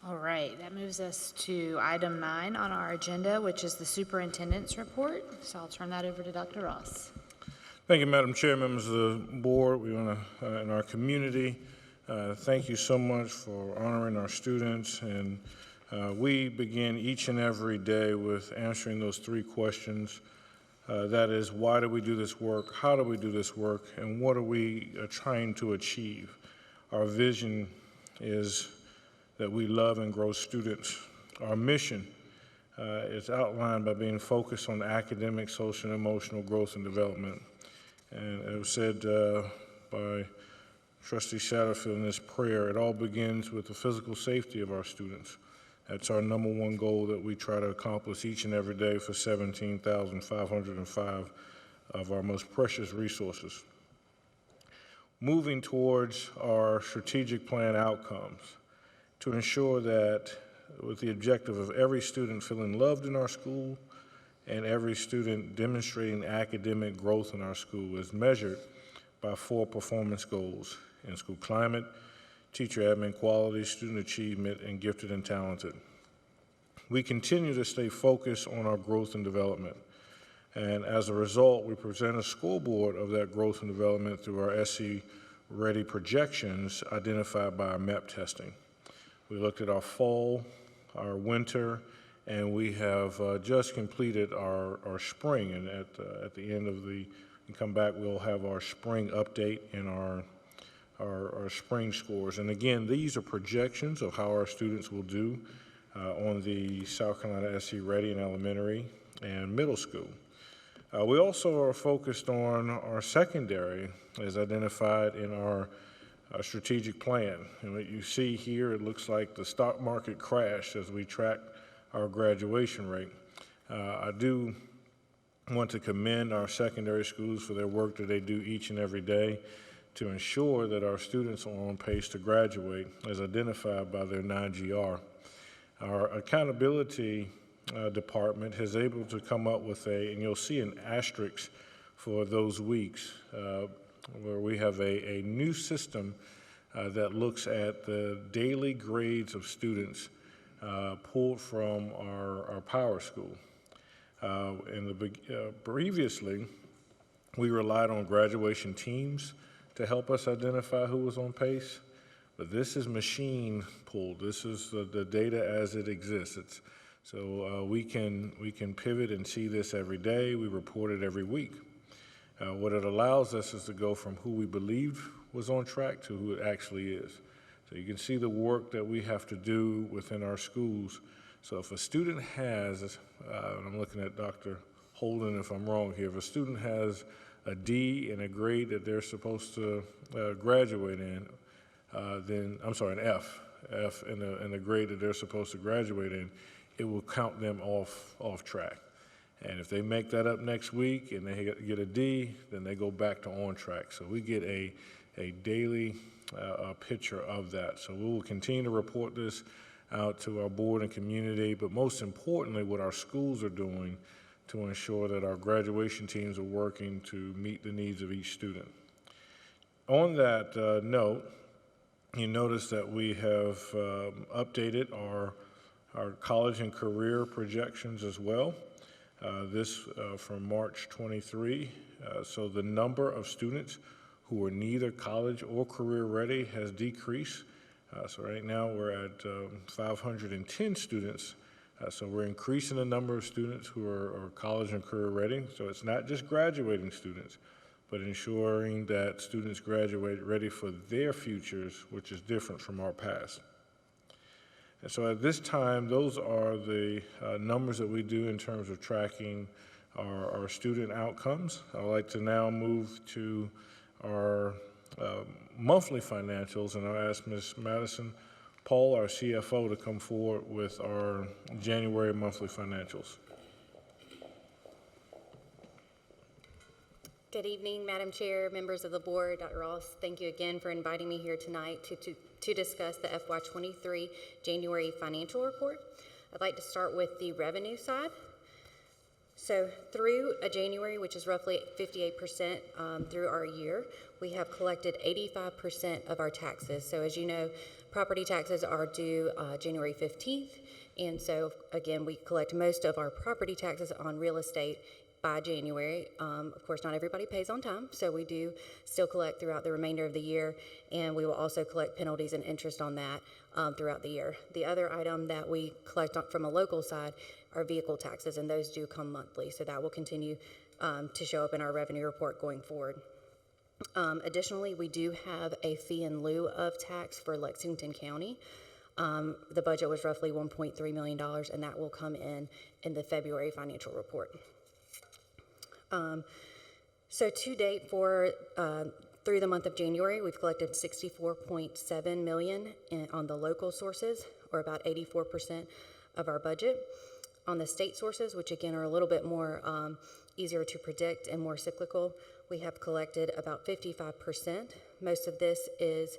All right, that moves us to item 9 on our agenda, which is the superintendent's report. So I'll turn that over to Dr. Ross. Thank you, Madam Chair, members of the board. We want to, in our community, thank you so much for honoring our students. And we begin each and every day with answering those 3 questions. That is, why do we do this work? How do we do this work? And what are we trying to achieve? Our vision is that we love and grow students. Our mission is outlined by being focused on academic, social, and emotional growth and development. And it was said by Trustee Satterfield in this prayer, it all begins with the physical safety of our students. That's our number 1 goal that we try to accomplish each and every day for 17,505 of our most precious resources. Moving towards our strategic plan outcomes to ensure that with the objective of every student feeling loved in our school and every student demonstrating academic growth in our school is measured by 4 performance goals: in-school climate, teacher admin quality, student achievement, and gifted and talented. We continue to stay focused on our growth and development. And as a result, we present a scoreboard of that growth and development through our SC Ready projections identified by our MEP testing. We looked at our fall, our winter, and we have just completed our spring. And at the end of we come back, we'll have our spring update and our spring scores. And again, these are projections of how our students will do on the South Carolina SC Ready in elementary and middle school. We also are focused on our secondary as identified in our strategic plan. And what you see here, it looks like the stock market crash as we track our graduation rate. I do want to commend our secondary schools for their work that they do each and every day to ensure that our students are on pace to graduate as identified by their 9GR. Our accountability department has able to come up with and you'll see an asterisk for those weeks where we have a new system that looks at the daily grades of students pulled from our power school. Previously, we relied on graduation teams to help us identify who was on pace, but this is machine pulled. This is the data as it exists. So we can pivot and see this every day. We report it every week. What it allows us is to go from who we believed was on track to who it actually is. So you can see the work that we have to do within our schools. So if a student has, and I'm looking at Dr. Holden if I'm wrong here, if a student has a D in a grade that they're supposed to graduate in, then, I'm sorry, an F in the grade that they're supposed to graduate in, it will count them off track. And if they make that up next week and they get a D, then they go back to on track. So we get a daily picture of that. So we will continue to report this out to our board and community, but most importantly, what our schools are doing to ensure that our graduation teams are working to meet the needs of each student. On that note, you notice that we have updated our college and career projections as well. This from March 23. So the number of students who are neither college or career ready has decreased. So right now we're at 510 students. So we're increasing the number of students who are college and career ready. So it's not just graduating students, but ensuring that students graduate ready for their futures, which is different from our past. And so at this time, those are the numbers that we do in terms of tracking our student outcomes. I'd like to now move to our monthly financials, and I'll ask Ms. Madison Paul, our CFO, to come forward with our January monthly financials. Good evening, Madam Chair, members of the board, Dr. Ross. Thank you again for inviting me here tonight to discuss the FY23 January financial report. I'd like to start with the revenue side. So through January, which is roughly 58% through our year, we have collected 85% of our taxes. So as you know, Property taxes are due January 15th, and so, again, we collect most of our property taxes on real estate by January. Of course, not everybody pays on time, so we do still collect throughout the remainder of the year, and we will also collect penalties and interest on that throughout the year. The other item that we collect from a local side are vehicle taxes, and those do come monthly, so that will continue to show up in our revenue report going forward. Additionally, we do have a fee in lieu of tax for Lexington County. The budget was roughly $1.3 million, and that will come in the February financial report. So to date, through the month of January, we've collected $64.7 million on the local sources, or about 84% of our budget. On the state sources, which again are a little bit more easier to predict and more cyclical, we have collected about 55%. Most of this is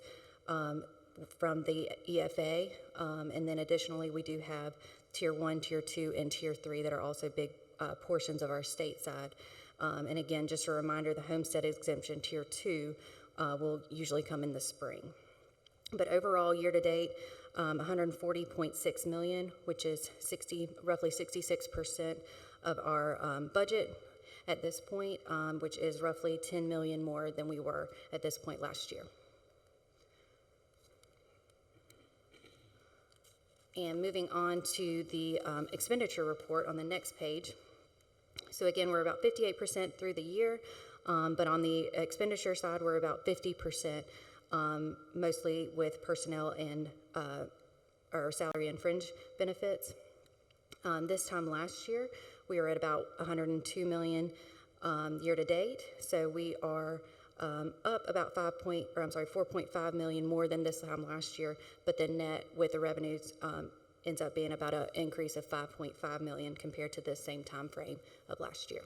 from the EFA, and then additionally we do have Tier 1, Tier 2, and Tier 3 that are also big portions of our state side. And again, just a reminder, the homestead exemption Tier 2 will usually come in the spring. But overall, year to date, $140.6 million, which is roughly 66% of our budget at this point, which is roughly $10 million more than we were at this point last year. And moving on to the expenditure report on the next page. So again, we're about 58% through the year, but on the expenditure side, we're about 50%, mostly with personnel and our salary and fringe benefits. This time last year, we were at about $102 million year to date, so we are up about $4.5 million more than this time last year, but the net with the revenues ends up being about an increase of $5.5 million compared to the same time frame of last year.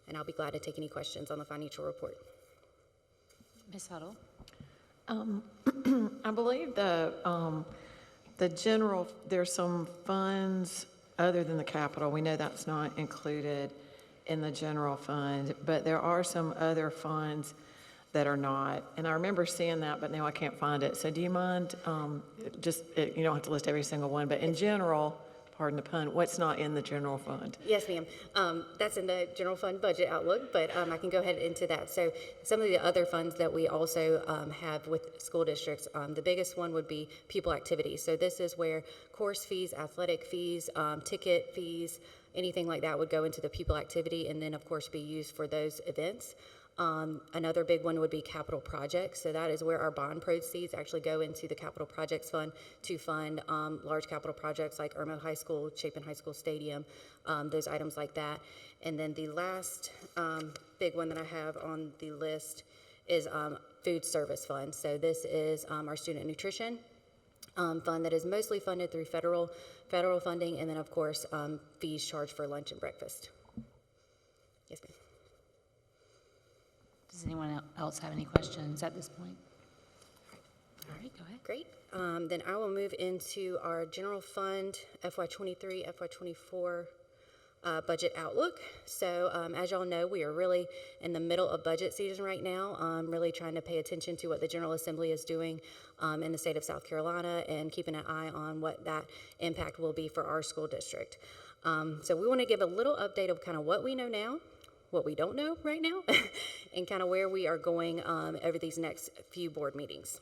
And I'll be glad to take any questions on the financial report. Ms. Huddle? I believe the general, there's some funds other than the capital. We know that's not included in the general fund, but there are some other funds that are not. And I remember seeing that, but now I can't find it. So do you mind, you don't have to list every single one, but in general, pardon the pun, what's not in the general fund? Yes, ma'am. That's in the general fund budget outlook, but I can go ahead into that. So some of the other funds that we also have with school districts, the biggest one would be people activities. So this is where course fees, athletic fees, ticket fees, anything like that would go into the people activity and then of course be used for those events. Another big one would be capital projects. So that is where our bond proceeds actually go into the capital projects fund to fund large capital projects like Irmo High School, Chapin High School Stadium, those items like that. And then the last big one that I have on the list is food service fund. So this is our student nutrition fund that is mostly funded through federal funding, and then of course fees charged for lunch and breakfast. Yes, ma'am. Does anyone else have any questions at this point? All right, go ahead. Great. Then I will move into our general fund FY23, FY24 budget outlook. So as y'all know, we are really in the middle of budget season right now, really trying to pay attention to what the General Assembly is doing in the state of South Carolina and keeping an eye on what that impact will be for our school district. So we want to give a little update of kind of what we know now, what we don't know right now, and kind of where we are going over these next few board meetings.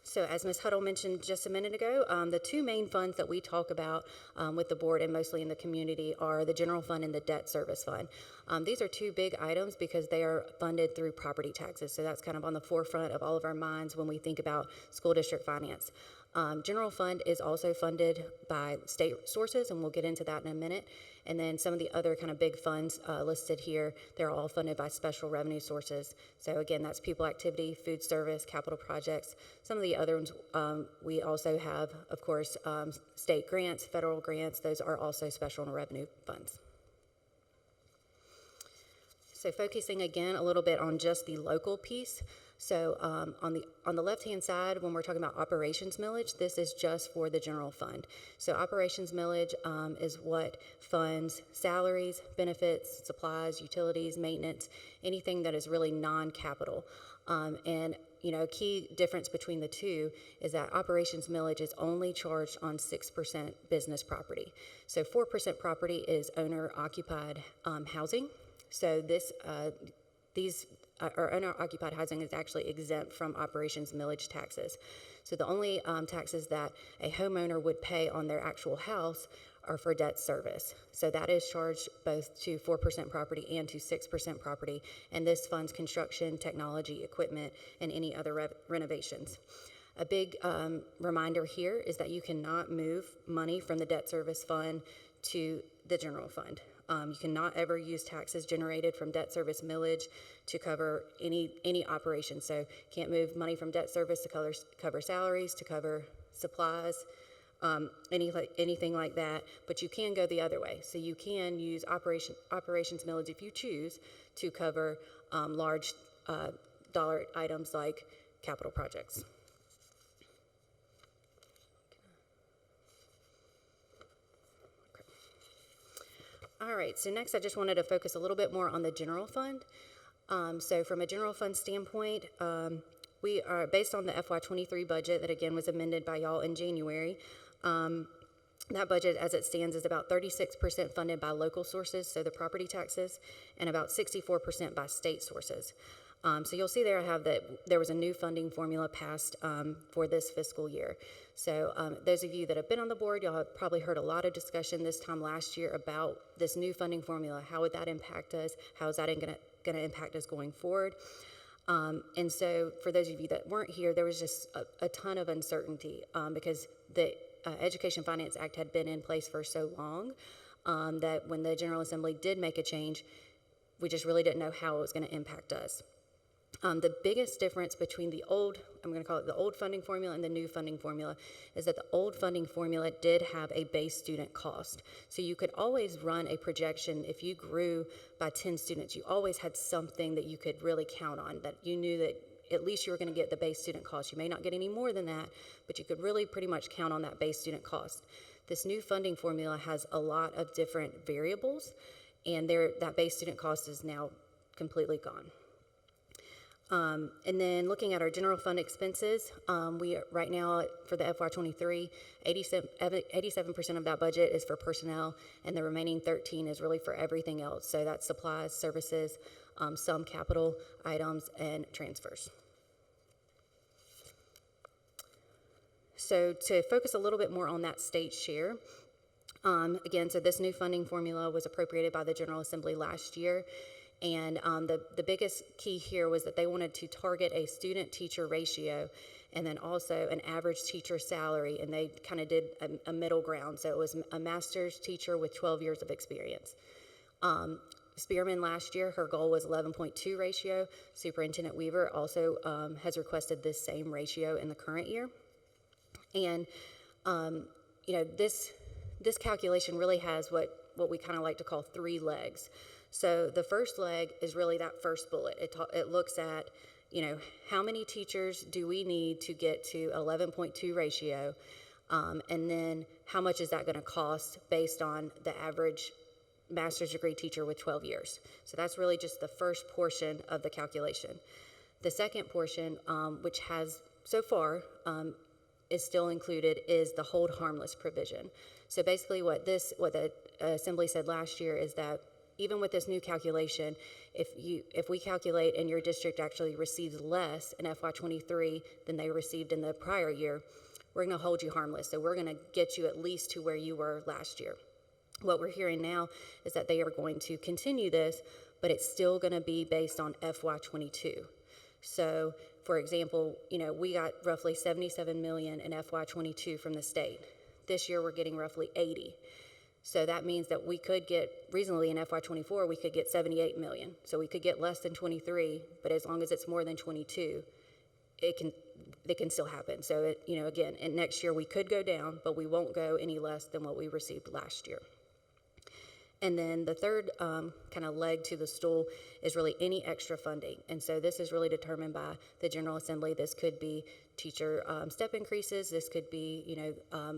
So as Ms. Huddle mentioned just a minute ago, the two main funds that we talk about with the board and mostly in the community are the general fund and the debt service fund. These are two big items because they are funded through property taxes. So that's kind of on the forefront of all of our minds when we think about school district finance. General fund is also funded by state sources, and we'll get into that in a minute. And then some of the other kind of big funds listed here, they're all funded by special revenue sources. So again, that's people activity, food service, capital projects. Some of the other ones, we also have, of course, state grants, federal grants. Those are also special revenue funds. So focusing again a little bit on just the local piece. So on the left-hand side, when we're talking about operations millage, this is just for the general fund. So operations millage is what funds salaries, benefits, supplies, utilities, maintenance, anything that is really non-capital. And a key difference between the two is that operations millage is only charged on 6% business property. So 4% property is owner-occupied housing. So or owner-occupied housing is actually exempt from operations millage taxes. So the only taxes that a homeowner would pay on their actual house are for debt service. So that is charged both to 4% property and to 6% property, and this funds construction, technology, equipment, and any other renovations. A big reminder here is that you cannot move money from the debt service fund to the general fund. You cannot ever use taxes generated from debt service millage to cover any operation. So can't move money from debt service to cover salaries, to cover supplies, anything like that. But you can go the other way. So you can use operations millage if you choose to cover large dollar items like capital projects. All right, so next I just wanted to focus a little bit more on the general fund. So from a general fund standpoint, we are based on the FY23 budget that again was amended by y'all in January. That budget as it stands is about 36% funded by local sources, so the property taxes, and about 64% by state sources. So you'll see there I have that there was a new funding formula passed for this fiscal year. So those of you that have been on the board, y'all have probably heard a lot of discussion this time last year about this new funding formula. How would that impact us? How is that going to impact us going forward? And so for those of you that weren't here, there was just a ton of uncertainty because the Education Finance Act had been in place for so long that when the General Assembly did make a change, we just really didn't know how it was going to impact us. The biggest difference between the old, I'm going to call it the old funding formula and the new funding formula, is that the old funding formula did have a base student cost. So you could always run a projection if you grew by 10 students. You always had something that you could really count on, that you knew that at least you were going to get the base student cost. You may not get any more than that, but you could really pretty much count on that base student cost. This new funding formula has a lot of different variables, and that base student cost is now completely gone. And then looking at our general fund expenses, we right now for the FY23, 87% of that budget is for personnel, and the remaining 13 is really for everything else. So that's supplies, services, some capital items, and transfers. So to focus a little bit more on that state share, again, so this new funding formula was appropriated by the General Assembly last year. And the biggest key here was that they wanted to target a student-teacher ratio and then also an average teacher salary, and they kind of did a middle ground. So it was a master's teacher with 12 years of experience. Spearman last year, her goal was 11.2 ratio. Superintendent Weaver also has requested this same ratio in the current year. And, this calculation really has what we kind of like to call 3 legs. So the first leg is really that first bullet. It looks at, how many teachers do we need to get to 11.2 ratio, and then how much is that going to cost based on the average master's degree teacher with 12 years. So that's really just the first portion of the calculation. The second portion, which has so far is still included, is the hold harmless provision. So basically what the Assembly said last year is that even with this new calculation, if we calculate and your district actually receives less in FY23 than they received in the prior year, we're going to hold you harmless. So we're going to get you at least to where you were last year. What we're hearing now is that they are going to continue this, but it's still going to be based on FY22. So, for example, we got roughly $77 million in FY22 from the state. This year we're getting roughly 80. So that means that we could get, reasonably in FY24, we could get 78 million. So we could get less than 23, but as long as it's more than 22, it can still happen. So, again, and next year we could go down, but we won't go any less than what we received last year. And then the third kind of leg to the stool is really any extra funding. And so this is really determined by the General Assembly. This could be teacher step increases. This could be,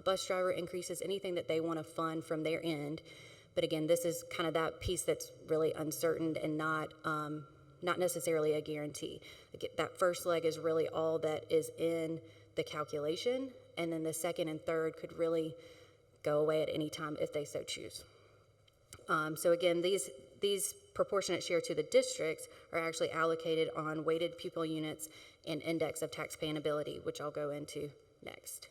bus driver increases, anything that they want to fund from their end. But again, this is kind of that piece that's really uncertain and not not necessarily a guarantee. That first leg is really all that is in the calculation, and then the second and third could really go away at any time if they so choose. So again, these proportionate share to the districts are actually allocated on weighted pupil units and index of taxpaying ability, which I'll go into next.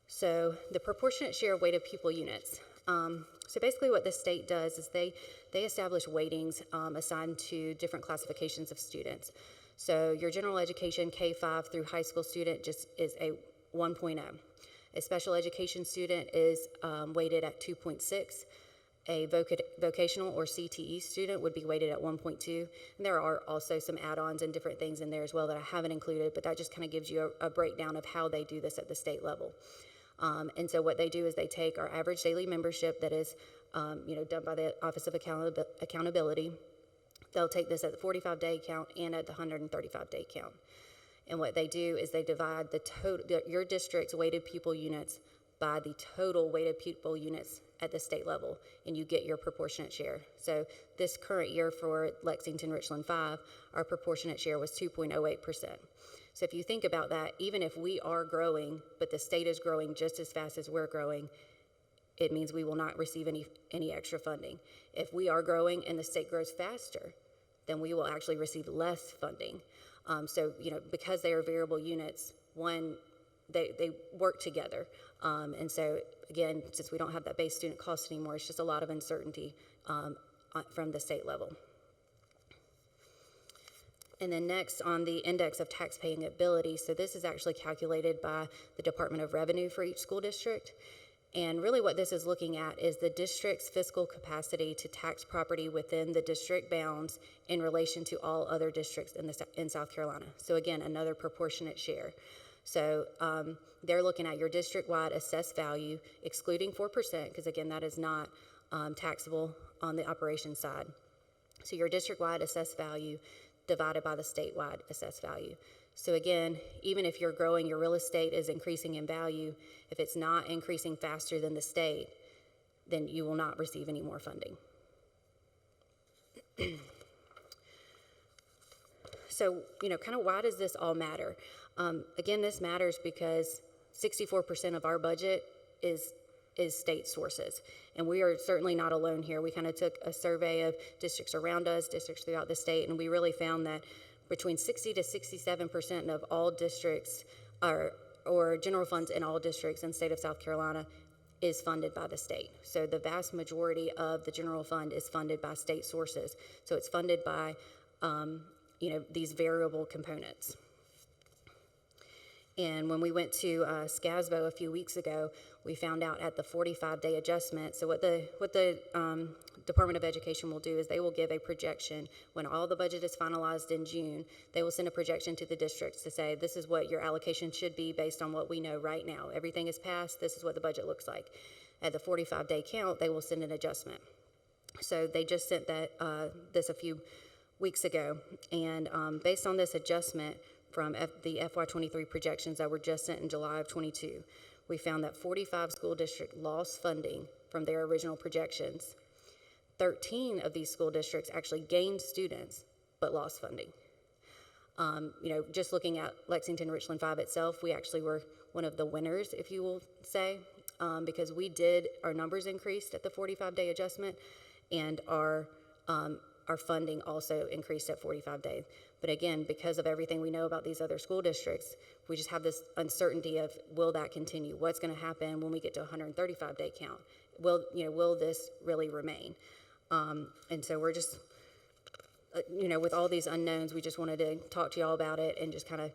So the proportionate share of weighted pupil units. So basically what the state does is they establish weightings assigned to different classifications of students. So your general education K-5 through high school student just is a 1.0. A special education student is weighted at 2.6. A vocational or CTE student would be weighted at 1.2. And there are also some add-ons and different things in there as well that I haven't included, but that just kind of gives you a breakdown of how they do this at the state level. And so what they do is they take our average daily membership that is done by the Office of Accountability. They'll take this at the 45-day count and at the 135-day count. And what they do is they divide your district's weighted pupil units by the total weighted pupil units at the state level, and you get your proportionate share. So this current year for Lexington Richland 5, our proportionate share was 2.08%. So if you think about that, even if we are growing, but the state is growing just as fast as we're growing, it means we will not receive any extra funding. If we are growing and the state grows faster, then we will actually receive less funding. So, because they are variable units, they work together. And so, again, since we don't have that base student cost anymore, it's just a lot of uncertainty from the state level. And then next on the index of taxpaying ability, so this is actually calculated by the Department of Revenue for each school district. And really what this is looking at is the district's fiscal capacity to tax property within the district bounds in relation to all other districts in South Carolina. So again, another proportionate share. So they're looking at your district-wide assessed value, excluding 4%, because again, that is not taxable on the operations side. So your district-wide assessed value divided by the statewide assessed value. So again, even if you're growing, your real estate is increasing in value, if it's not increasing faster than the state, then you will not receive any more funding. So, kind of why does this all matter? Again, this matters because 64% of our budget is state sources. And we are certainly not alone here. We kind of took a survey of districts around us, districts throughout the state, and we really found that between 60 to 67% of all districts or general funds in all districts in the state of South Carolina is funded by the state. So the vast majority of the general fund is funded by state sources. So it's funded by, these variable components. And when we went to SCASBO a few weeks ago, we found out at the 45-day adjustment. So what the Department of Education will do is they will give a projection when all the budget is finalized in June. They will send a projection to the districts to say, this is what your allocation should be based on what we know right now. Everything is passed. This is what the budget looks like. At the 45-day count, they will send an adjustment. So they just sent this a few weeks ago. And based on this adjustment, from the FY23 projections that were just sent in July of 22, we found that 45 school districts lost funding from their original projections. 13 of these school districts actually gained students, but lost funding. Just looking at Lexington Richland 5 itself, we actually were one of the winners, if you will say, because our numbers increased at the 45-day adjustment, and our funding also increased at 45 days. But again, because of everything we know about these other school districts, we just have this uncertainty of, will that continue? What's going to happen when we get to 135-day count? Will this really remain? And so we're just, with all these unknowns, we just wanted to talk to y'all about it and just kind of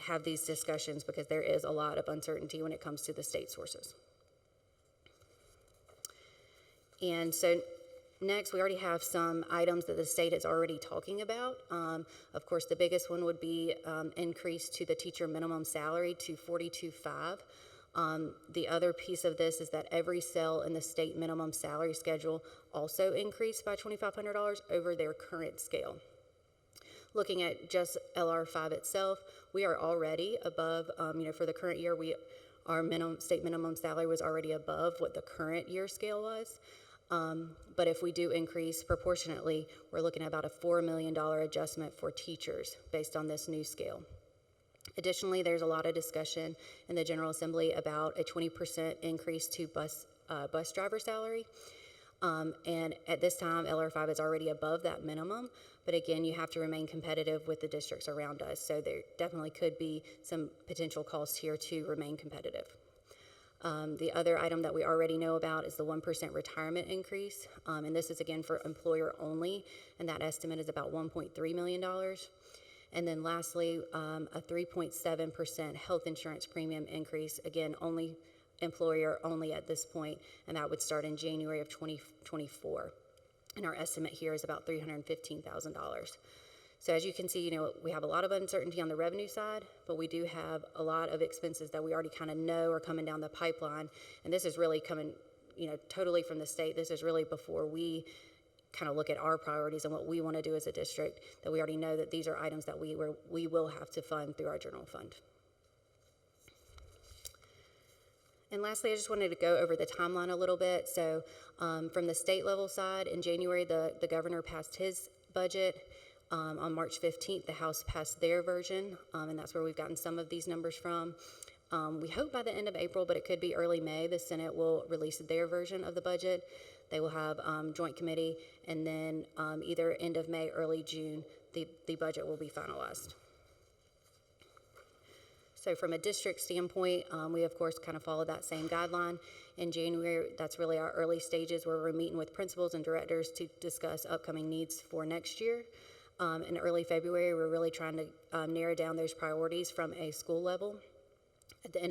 have these discussions because there is a lot of uncertainty when it comes to the state sources. And so next, we already have some items that the state is already talking about. Of course, the biggest one would be increase to the teacher minimum salary to $42,500. The other piece of this is that every cell in the state minimum salary schedule also increased by $2,500 over their current scale. Looking at just LR5 itself, we are already above, for the current year, our state minimum salary was already above what the current year scale was. But if we do increase proportionately, we're looking at about a $4 million adjustment for teachers based on this new scale. Additionally, there's a lot of discussion in the General Assembly about a 20% increase to bus driver salary. And at this time, LR5 is already above that minimum. But again, you have to remain competitive with the districts around us. So there definitely could be some potential costs here to remain competitive. The other item that we already know about is the 1% retirement increase. And this is again for employer only. And that estimate is about $1.3 million. And then lastly, a 3.7% health insurance premium increase, again, only employer only at this point, and that would start in January of 2024. And our estimate here is about $315,000. So as you can see, we have a lot of uncertainty on the revenue side, but we do have a lot of expenses that we already kind of know are coming down the pipeline. And this is really coming, totally from the state. This is really before we kind of look at our priorities and what we want to do as a district, that we already know that these are items that we will have to fund through our general fund. And lastly, I just wanted to go over the timeline a little bit. So from the state level side, in January, the governor passed his budget. On March 15th, the House passed their version, and that's where we've gotten some of these numbers from. We hope by the end of April, but it could be early May, the Senate will release their version of the budget. They will have joint committee, and then either end of May, early June, the budget will be finalized. So from a district standpoint, we of course kind of follow that same guideline. In January, that's really our early stages where we're meeting with principals and directors to discuss upcoming needs for next year. In early February, we're really trying to narrow down those priorities from a school level. At the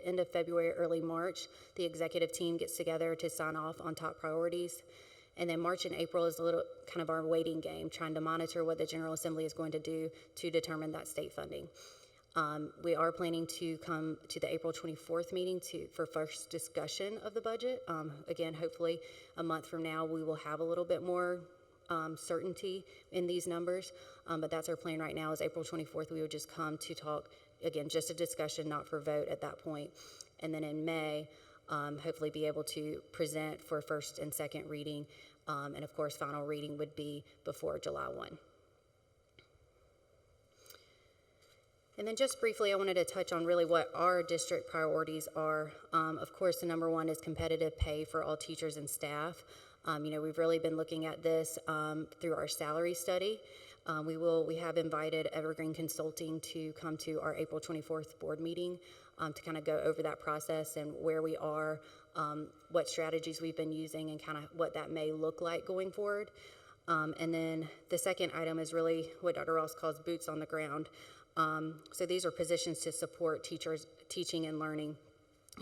end of February, early March, the executive team gets together to sign off on top priorities. And then March and April is a little kind of our waiting game, trying to monitor what the General Assembly is going to do to determine that state funding. We are planning to come to the April 24th meeting for first discussion of the budget. Again, hopefully a month from now, we will have a little bit more certainty in these numbers. But that's our plan right now is April 24th, we would just come to talk, again, just a discussion, not for vote at that point. And then in May, hopefully be able to present for first and second reading. And of course, final reading would be before July 1. And then just briefly, I wanted to touch on really what our district priorities are. Of course, the number one is competitive pay for all teachers and staff. We've really been looking at this through our salary study. We have invited Evergreen Consulting to come to our April 24th board meeting to kind of go over that process and where we are, what strategies we've been using, and kind of what that may look like going forward. And then the second item is really what Dr. Ross calls boots on the ground. So these are positions to support teachers teaching and learning.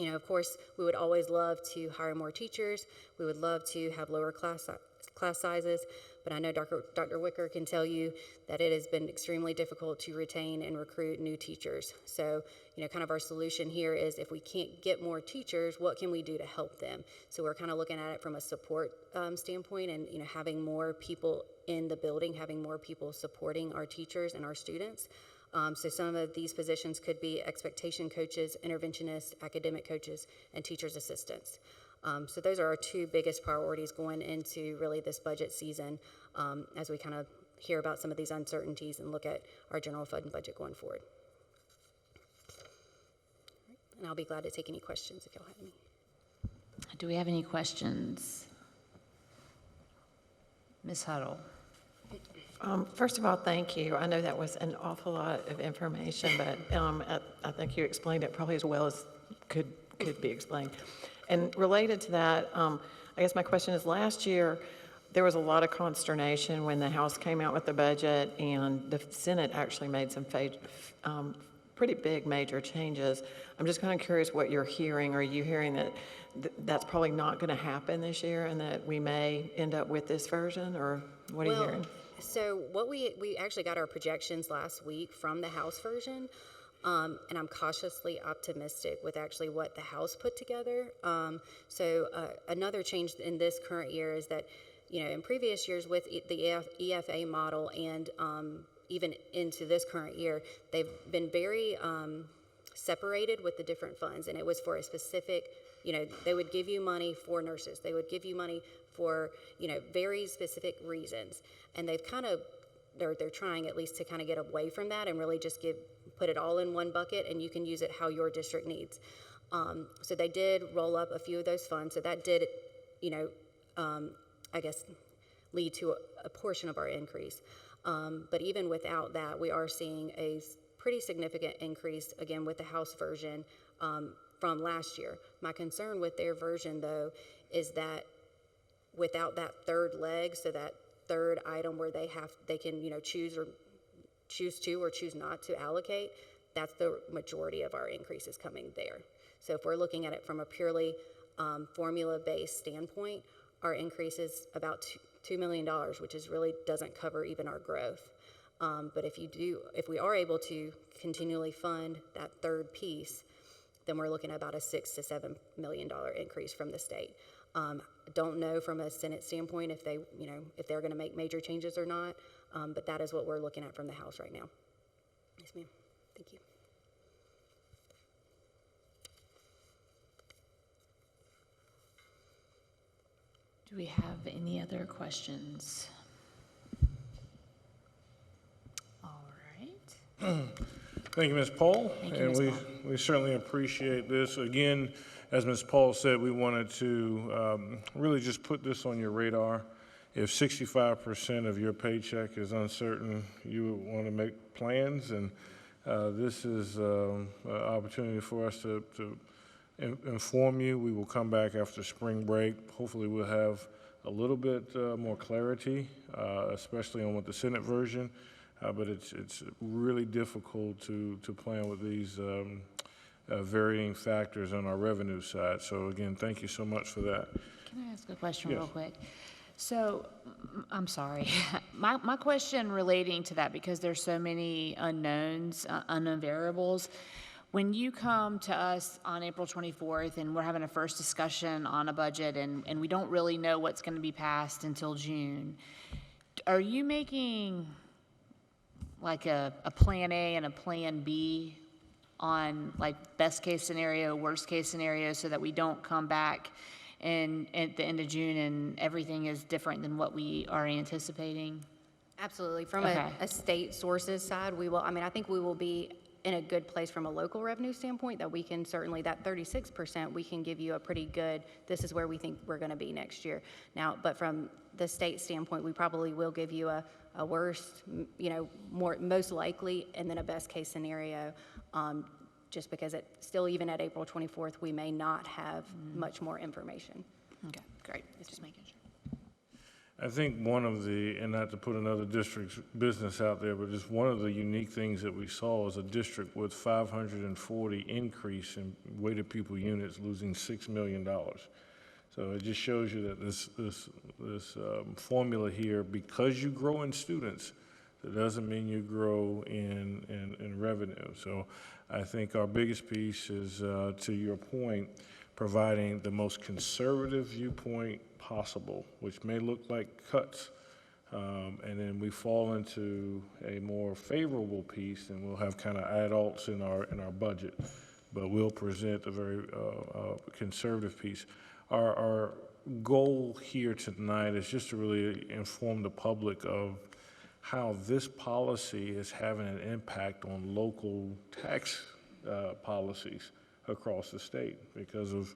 Of course, we would always love to hire more teachers. We would love to have lower class sizes, but I know Dr. Wicker can tell you that it has been extremely difficult to retain and recruit new teachers. So, kind of our solution here is if we can't get more teachers, what can we do to help them? So we're kind of looking at it from a support standpoint and, having more people in the building, having more people supporting our teachers and our students. So some of these positions could be expectation coaches, interventionists, academic coaches, and teachers' assistants. So those are our two biggest priorities going into really this budget season as we kind of hear about some of these uncertainties and look at our general fund budget going forward. And I'll be glad to take any questions if y'all have any. Do we have any questions? Ms. Huddle. First of all, thank you. I know that was an awful lot of information, but I think you explained it probably as well as could be explained. And related to that, I guess my question is, last year there was a lot of consternation when the House came out with the budget, and the Senate actually made some pretty big major changes. I'm just kind of curious what you're hearing. Are you hearing that that's probably not going to happen this year and that we may end up with this version, or what are you hearing? So what we actually got our projections last week from the House version, and I'm cautiously optimistic with actually what the House put together. So another change in this current year is that, in previous years with the EFA model and even into this current year, they've been very separated with the different funds, and it was for a specific, they would give you money for nurses. They would give you money for, very specific reasons. And they're trying at least to kind of get away from that and really just put it all in one bucket, and you can use it how your district needs. So they did roll up a few of those funds. So that did, I guess, lead to a portion of our increase. But even without that, we are seeing a pretty significant increase, again, with the House version from last year. My concern with their version, though, is that without that third leg, so that third item where they can, choose to or choose not to allocate, that's the majority of our increases coming there. So if we're looking at it from a purely formula-based standpoint, our increase is about $2 million, which really doesn't cover even our growth. But if we are able to continually fund that third piece, then we're looking at about a $6 to $7 million increase from the state. Don't know from a Senate standpoint if they're going to make major changes or not, but that is what we're looking at from the House right now. Yes, ma'am. Thank you. Do we have any other questions? All right. Thank you, Ms. Paul. Thank you, And Ms. Paul. we certainly appreciate this. Again, as Ms. Paul said, we wanted to really just put this on your radar. If 65% of your paycheck is uncertain, you would want to make plans, and this is an opportunity for us to inform you. We will come back after spring break. Hopefully we'll have a little bit more clarity, especially on what the Senate version, but it's really difficult to plan with these varying factors on our revenue side. So again, thank you so much for that. Can I ask a question Yes. real quick? So, I'm sorry. My question relating to that, because there's so many unknowns, unknown variables, when you come to us on April 24th and we're having a first discussion on a budget and we don't really know what's going to be passed until June, are you making like a plan A and a plan B on like best case scenario, worst case scenario, so that we don't come back and at the end of June and everything is different than what we are anticipating? Absolutely. From Okay. a state sources side, I think we will be in a good place from a local revenue standpoint, that we can certainly, that 36%, we can give you a pretty good, this is where we think we're going to be next year. Now, but from the state standpoint, we probably will give you a worst, most likely, and then a best case scenario, just because it still, even at April 24th, we may not have much more information. Okay, great. Just making sure. I think one of the, and not to put another district's business out there, but just one of the unique things that we saw is a district with 540 increase in weighted pupil units losing $6 million. So it just shows you that this formula here, because you grow in students, that doesn't mean you grow in revenue. So I think our biggest piece is, to your point, providing the most conservative viewpoint possible, which may look like cuts, and then we fall into a more favorable piece, and we'll have kind of adults in our budget, but we'll present a very conservative piece. Our goal here tonight is just to really inform the public of how this policy is having an impact on local tax policies across the state because of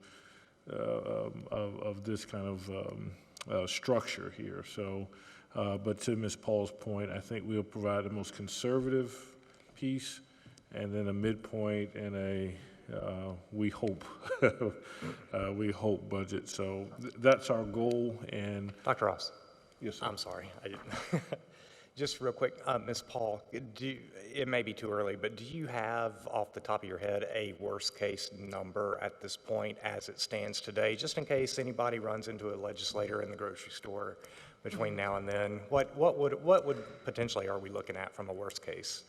this kind of structure here. So, but to Ms. Paul's point, I think we'll provide the most conservative piece, and then a midpoint and a we hope budget. So that's our goal. And Dr. Ross. yes, sir. I'm sorry, I didn't. Just real quick, Ms. Paul, it may be too early, but do you have off the top of your head a worst case number at this point as it stands today, just in case anybody runs into a legislator in the grocery store between now and then? What would potentially are we looking at from a worst case?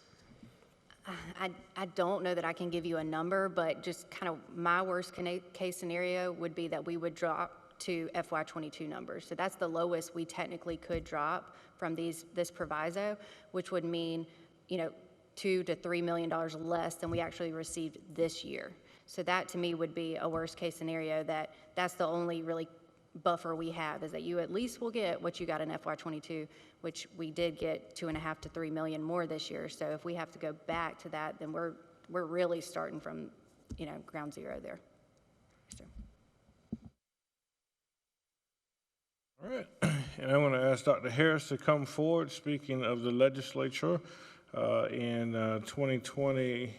I don't know that I can give you a number, but just kind of my worst case scenario would be that we would drop to FY22 numbers. So that's the lowest we technically could drop from this proviso, which would mean, $2 to $3 million less than we actually received this year. So that, to me, would be a worst-case scenario, that's the only really buffer we have, is that you at least will get what you got in FY '22, which we did get 2.5 to 3 million more this year. So if we have to go back to that, then we're really starting from, ground zero there. So. All right, and I want to ask Dr. Harris to come forward. Speaking of the legislature, in 2020,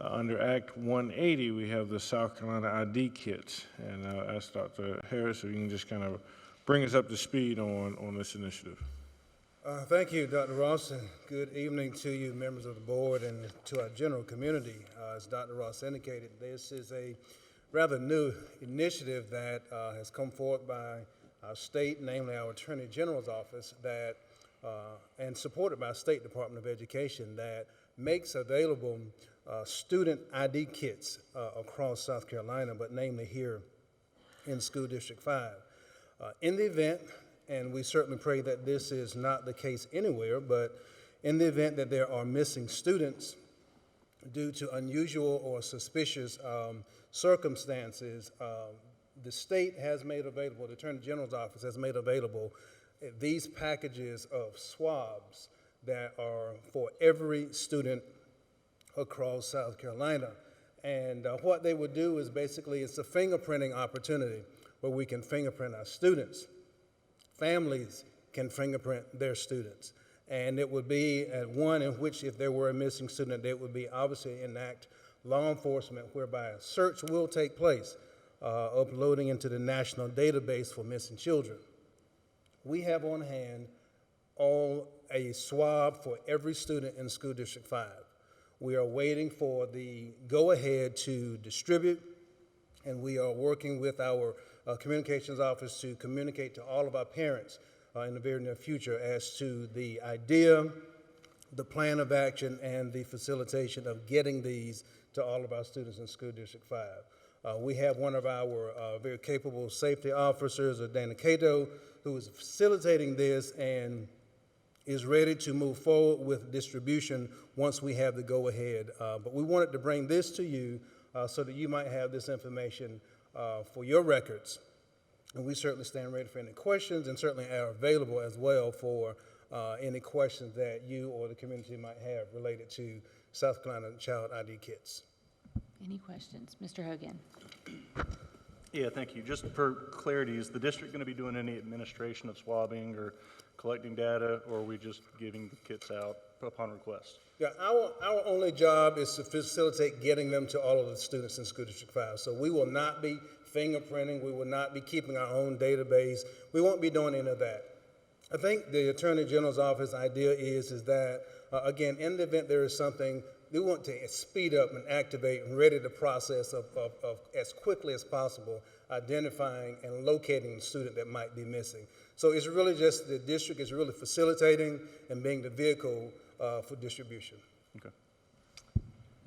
under Act 180, we have the South Carolina ID kits. And I'll ask Dr. Harris if you can just kind of bring us up to speed on this initiative. Thank you, Dr. Ross, and good evening to you, members of the board, and to our general community. As Dr. Ross indicated, this is a rather new initiative that has come forth by our state, namely our Attorney General's office, and supported by State Department of Education, that makes available student ID kits across South Carolina, but namely here in School District 5. In the event, and we certainly pray that this is not the case anywhere, but in the event that there are missing students due to unusual or suspicious circumstances, the state has made available, the Attorney General's office has made available these packages of swabs that are for every student across South Carolina. And what they would do is basically, it's a fingerprinting opportunity where we can fingerprint our students. Families can fingerprint their students. And it would be at one in which, if there were a missing student, it would be obviously enact law enforcement, whereby a search will take place, uploading into the national database for missing children. We have on hand a swab for every student in School District 5. We are waiting for the go-ahead to distribute, and we are working with our communications office to communicate to all of our parents in the very near future as to the idea, the plan of action, and the facilitation of getting these to all of our students in School District 5. We have one of our very capable safety officers, Dana Cato, who is facilitating this and is ready to move forward with distribution once we have the go-ahead. But we wanted to bring this to you so that you might have this information for your records. And we certainly stand ready for any questions, and certainly are available as well for any questions that you or the community might have related to South Carolina Child ID kits. Any questions? Mr. Hogan. Yeah, thank you. Just for clarity, is the district going to be doing any administration of swabbing or collecting data, or are we just giving the kits out upon request? Yeah, our only job is to facilitate getting them to all of the students in School District 5. So we will not be fingerprinting, we will not be keeping our own database, we won't be doing any of that. I think the Attorney General's office idea is that, again, in the event there is something, we want to speed up and activate and ready the process of as quickly as possible identifying and locating the student that might be missing. So it's really just the district is really facilitating and being the vehicle for distribution. Okay.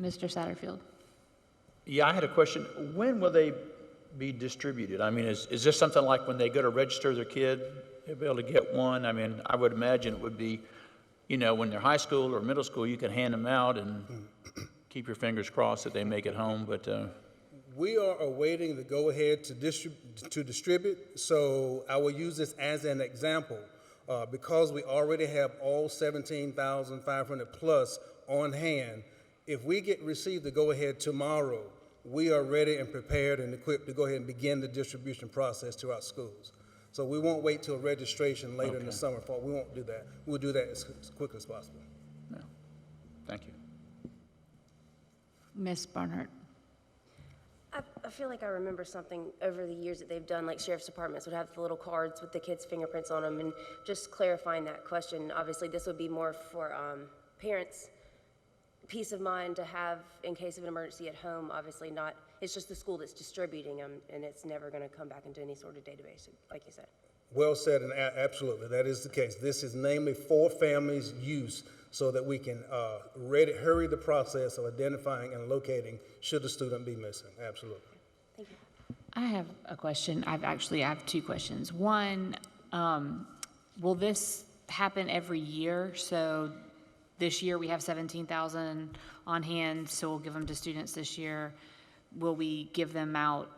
Mr. Satterfield. Yeah, I had a question. When will they be distributed? I mean, is this something like when they go to register their kid, they'll be able to get one? I mean, I would imagine it would be, when they're high school or middle school, you can hand them out and keep your fingers crossed that they make it home, but... We are awaiting the go-ahead to distribute, so I will use this as an example. Because we already have all 17,500 plus on hand, if we receive the go-ahead tomorrow, we are ready and prepared and equipped to go ahead and begin the distribution process to our schools. So we won't wait till registration later in the summer fall. We won't do that. We'll do that as quickly as possible. No. Thank you. Ms. Barnhart. I feel like I remember something over the years that they've done, like sheriff's departments would have the little cards with the kids' fingerprints on them, and just clarifying that question. Obviously, this would be more for parents' peace of mind to have in case of an emergency at home. Obviously not, it's just the school that's distributing them, and it's never going to come back into any sort of database, like you said. Well said, and absolutely, that is the case. This is namely for families' use so that we can hurry the process of identifying and locating should a student be missing. Absolutely. Thank you. I have a question. I have two questions. One, will this happen every year? So this year we have 17,000 on hand, so we'll give them to students this year. Will we give them out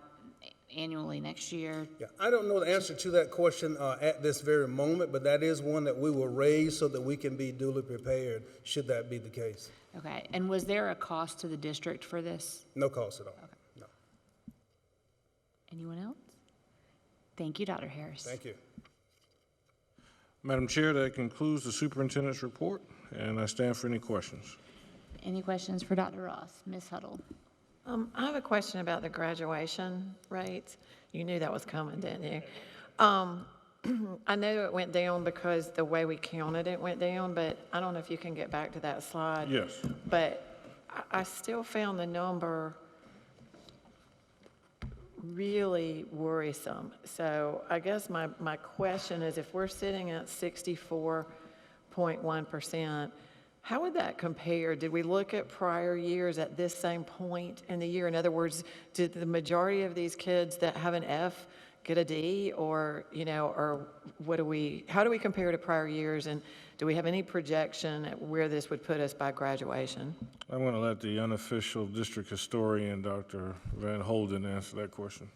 annually next year? Yeah, I don't know the answer to that question at this very moment, but that is one that we will raise so that we can be duly prepared should that be the case. Okay, and was there a cost to the district for this? No cost at all. No. Anyone else? Thank you, Dr. Harris. Thank you. Madam Chair, that concludes the superintendent's report, and I stand for any questions. Any questions for Dr. Ross? Ms. Huddle? I have a question about the graduation rates. You knew that was coming, didn't you? I know it went down because the way we counted it went down, but I don't know if you can get back to that slide. Yes. But I still found the number really worrisome. So I guess my question is, if we're sitting at 64.1%, how would that compare? Did we look at prior years at this same point in the year? In other words, did the majority of these kids that have an F get a D, or, or how do we compare to prior years? And do we have any projection at where this would put us by graduation? I'm going to let the unofficial district historian, Dr. Van Holden, answer that question.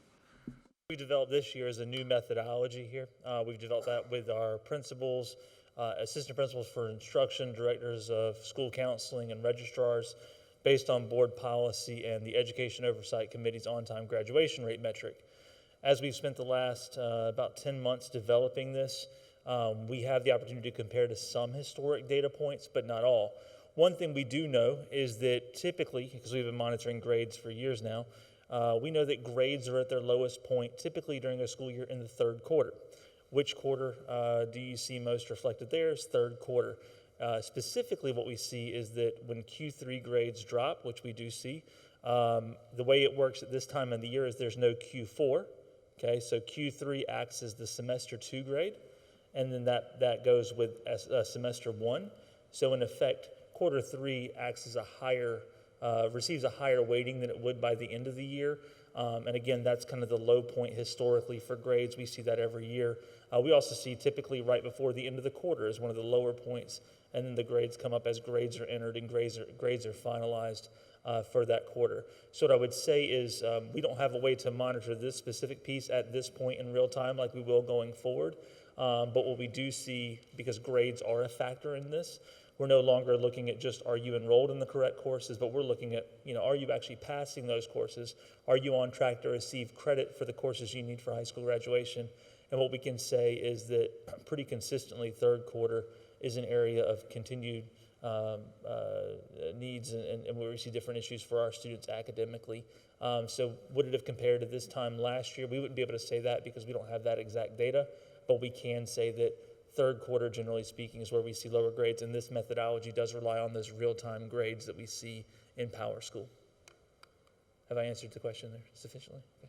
We developed this year is a new methodology here. We've developed that with our principals, assistant principals for instruction, directors of school counseling, and registrars, based on board policy and the Education Oversight Committee's on-time graduation rate metric. As we've spent the last about 10 months developing this, we have the opportunity to compare to some historic data points, but not all. One thing we do know is that typically, because we've been monitoring grades for years now, we know that grades are at their lowest point typically during a school year in the third quarter. Which quarter do you see most reflected there? Is third quarter. Specifically, what we see is that when Q3 grades drop, which we do see, the way it works at this time of the year is there's no Q4. Okay, so Q3 acts as the semester 2 grade, and then that goes with semester 1. So in effect, quarter 3 acts as receives a higher weighting than it would by the end of the year. And again, that's kind of the low point historically for grades. We see that every year. We also see typically right before the end of the quarter is one of the lower points, and then the grades come up as grades are entered and grades are finalized for that quarter. So what I would say is we don't have a way to monitor this specific piece at this point in real time like we will going forward. But what we do see, because grades are a factor in this, we're no longer looking at just are you enrolled in the correct courses, but we're looking at, are you actually passing those courses? Are you on track to receive credit for the courses you need for high school graduation? And what we can say is that pretty consistently third quarter is an area of continued needs and where we see different issues for our students academically. So would it have compared to this time last year? We wouldn't be able to say that because we don't have that exact data, but we can say that third quarter, generally speaking, is where we see lower grades, and this methodology does rely on those real-time grades that we see in Power School. Have I answered the question there sufficiently? Okay.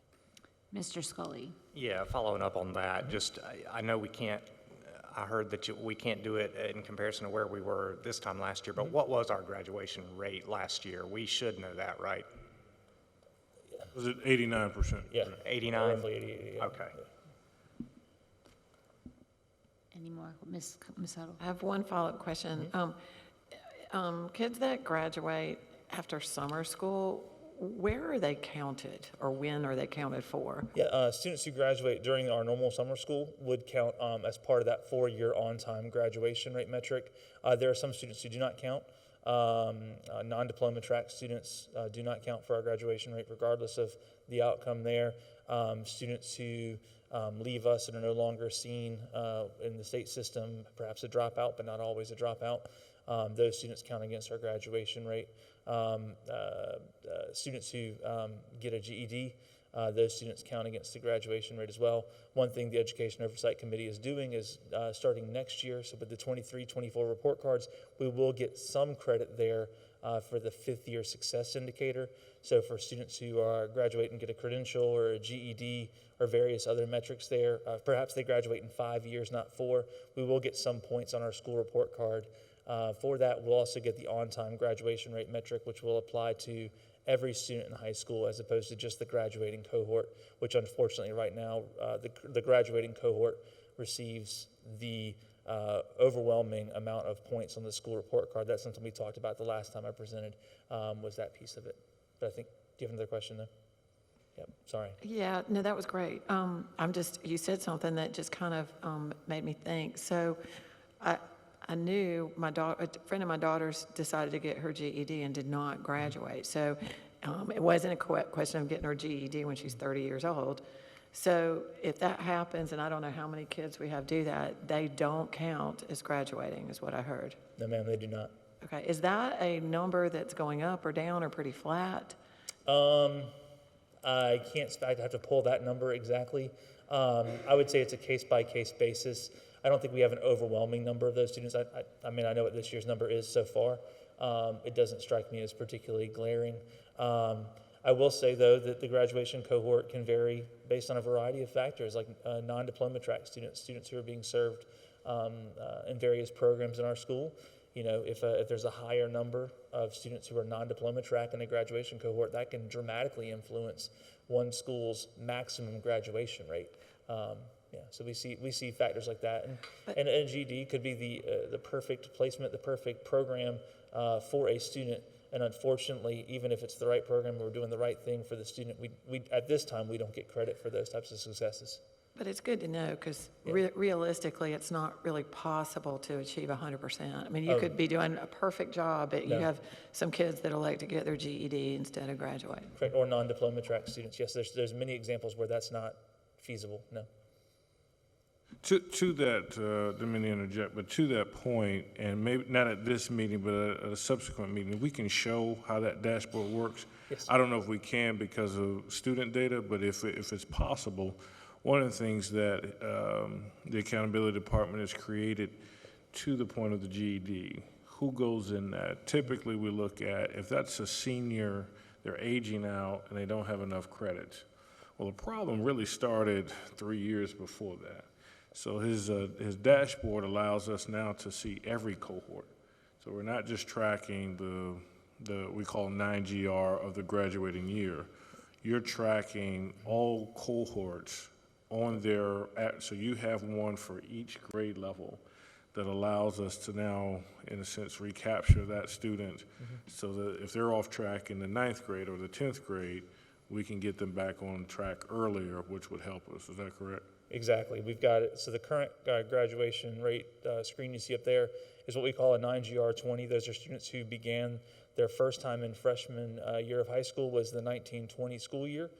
Mr. Scully? Yeah, following up on that, I know we can't, I heard that we can't do it in comparison to where we were this time last year, but what was our graduation rate last year? We should know that, right? Was it 89%? Yeah. 89? Roughly 80, yeah. Okay. Any more? Ms. Huddle? I have one follow-up question. Kids that graduate after summer school, where are they counted, or when are they counted for? Yeah, students who graduate during our normal summer school would count as part of that 4-year on-time graduation rate metric. There are some students who do not count. Non-diploma track students do not count for our graduation rate regardless of the outcome there. Students who leave us and are no longer seen in the state system, perhaps a dropout, but not always a dropout. Those students count against our graduation rate. Students who get a GED, those students count against the graduation rate as well. One thing the Education Oversight Committee is doing is starting next year, so with the 23-24 report cards, we will get some credit there for the 5th-year success indicator. So for students who are graduate and get a credential or a GED or various other metrics there, perhaps they graduate in 5 years, not 4, we will get some points on our school report card. For that, we'll also get the on-time graduation rate metric, which will apply to every student in high school as opposed to just the graduating cohort, which unfortunately right now, the graduating cohort receives the overwhelming amount of points on the school report card. That's something we talked about the last time I presented, was that piece of it. But I think, do you have another question there? Yep, sorry. Yeah, no, that was great. You said something that just kind of made me think. So I knew a friend of my daughter's decided to get her GED and did not graduate. So it wasn't a question of getting her GED when she's 30 years old. So if that happens, and I don't know how many kids we have do that, they don't count as graduating, is what I heard. No, ma'am, they do not. Okay, is that a number that's going up or down or pretty flat? I can't, I'd have to pull that number exactly. I would say it's a case-by-case basis. I don't think we have an overwhelming number of those students. I mean, I know what this year's number is so far. It doesn't strike me as particularly glaring. I will say, though, that the graduation cohort can vary based on a variety of factors, like non-diploma track students who are being served in various programs in our school. You know, if there's a higher number of students who are non-diploma track in the graduation cohort, that can dramatically influence one school's maximum graduation rate. Yeah, so we see factors like that, and GED could be the perfect placement, the perfect program for a student. And unfortunately, even if it's the right program, we're doing the right thing for the student, we at this time we don't get credit for those types of successes. But it's good to know, because realistically, it's not really possible to achieve 100%. I mean, you could be doing a perfect job, but you have some kids that elect to get their GED instead of graduate. Correct, or non-diploma track students. Yes, there's many examples where that's not feasible. No. To that, let me interject, but to that point, and maybe not at this meeting, but at a subsequent meeting, we can show how that dashboard works. Yes. I don't know if we can because of student data, but if it's possible, one of the things that the accountability department has created to the point of the GED, who goes in that? Typically, we look at if that's a senior, they're aging out and they don't have enough credits. Well, the problem really started 3 years before that. So his dashboard allows us now to see every cohort. So we're not just tracking the we call 9GR of the graduating year. You're tracking all cohorts on their, so you have one for each grade level that allows us to now, in a sense, recapture that student so that if they're off track in the 9th grade or the 10th grade, we can get them back on track earlier, which would help us. Is that correct? Exactly. We've got it. So the current graduation rate screen you see up there is what we call a 9GR 20. Those are students who began their first time in freshman year of high school was the 1920 school year.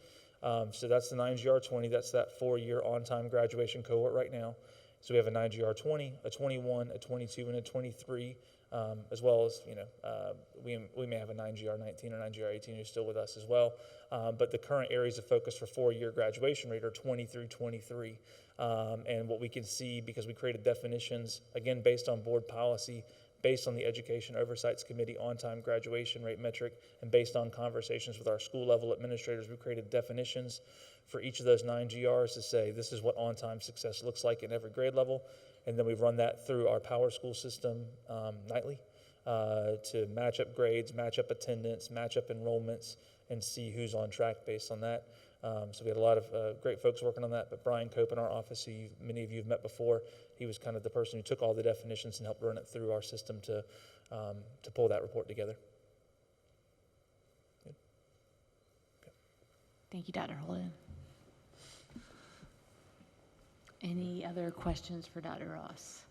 So that's the 9GR 20. That's that 4-year on-time graduation cohort right now. So we have a 9GR 20, a 21, a 22, and a 23, as well as, you know, we may have a 9GR 19 or 9GR 18 who's still with us as well. But the current areas of focus for 4-year graduation rate are 20 through 23. And what we can see, because we created definitions, again, based on board policy, based on the Education Oversight Committee on-time graduation rate metric, and based on conversations with our school-level administrators, we created definitions for each of those 9GRs to say this is what on-time success looks like in every grade level, and then we run that through our Power School system nightly to match up grades, match up attendance, match up enrollments, and see who's on track based on that. So we had a lot of great folks working on that, but Brian Cope in our office, who many of you have met before, he was kind of the person who took all the definitions and helped run it through our system to pull that report together. Good. Okay. Thank you, Dr. Holden. Any other questions for Dr. Ross?